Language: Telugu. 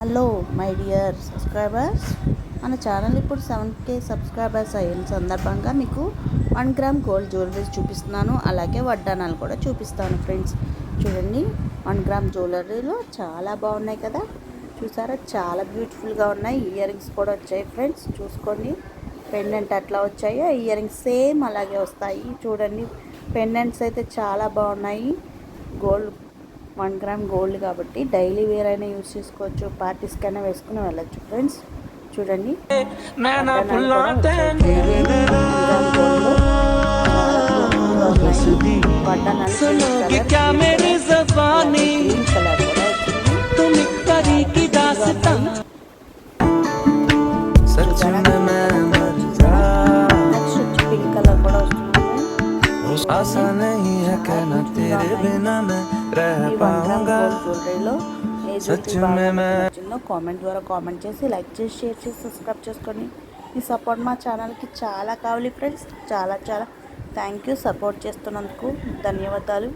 హలో మై డియర్ సబ్స్క్రైబర్స్, మన ఛానల్ ఇప్పుడు 7K సబ్స్క్రైబర్స్ అయిన సందర్భంగా మీకు 1 గ్రామ్ గోల్డ్ జ్యువెలరీస్ చూపిస్తున్నాను. అలాగే వడ్డానాలు కూడా చూపిస్తాను ఫ్రెండ్స్. చూడండి, 1 గ్రామ్ జ్యువెలరీలో చాలా బాగున్నాయి కదా. చూసారా, చాలా బ్యూటిఫుల్గా ఉన్నాయి. ఇయర్ రింగ్స్ కూడా వచ్చాయి ఫ్రెండ్స్. చూసుకోండి, పెండెంట్ అట్లా వచ్చాయి, ఇయర్ రింగ్స్ సేమ్ అలాగే వస్తాయి. చూడండి, పెండెంట్స్ అయితే చాలా బాగున్నాయి. గోల్డ్ 1 గ్రామ్ గోల్డ్ కాబట్టి డైలీ వేర్ అయినా యూజ్ చేసుకోవచ్చు, పార్టీస్కైనా వేసుకుని వెళ్ళచ్చు ఫ్రెండ్స్. చూడండి, వడ్డానాలు కూడా వచ్చాయి. 1 గ్రామ్ గోల్డ్లో వడ్డానాలు గ్రీన్ కలర్ కూడా వచ్చింది. నెక్స్ట్ వచ్చి పింక్ కలర్ కూడా వస్తుంది. జ్యువెలరీలో ఏ జ్యువెలరీ కామెంట్ ద్వారా కామెంట్ చేసి, లైక్ చేసి, షేర్ చేసి, సబ్స్క్రైబ్ చేసుకొని మీ సపోర్ట్ మా ఛానల్కి చాలా కావాలి ఫ్రెండ్స్. చాలా చాలా థ్యాంక్ యూ. సపోర్ట్ చేస్తున్నందుకు ధన్యవాదాలు.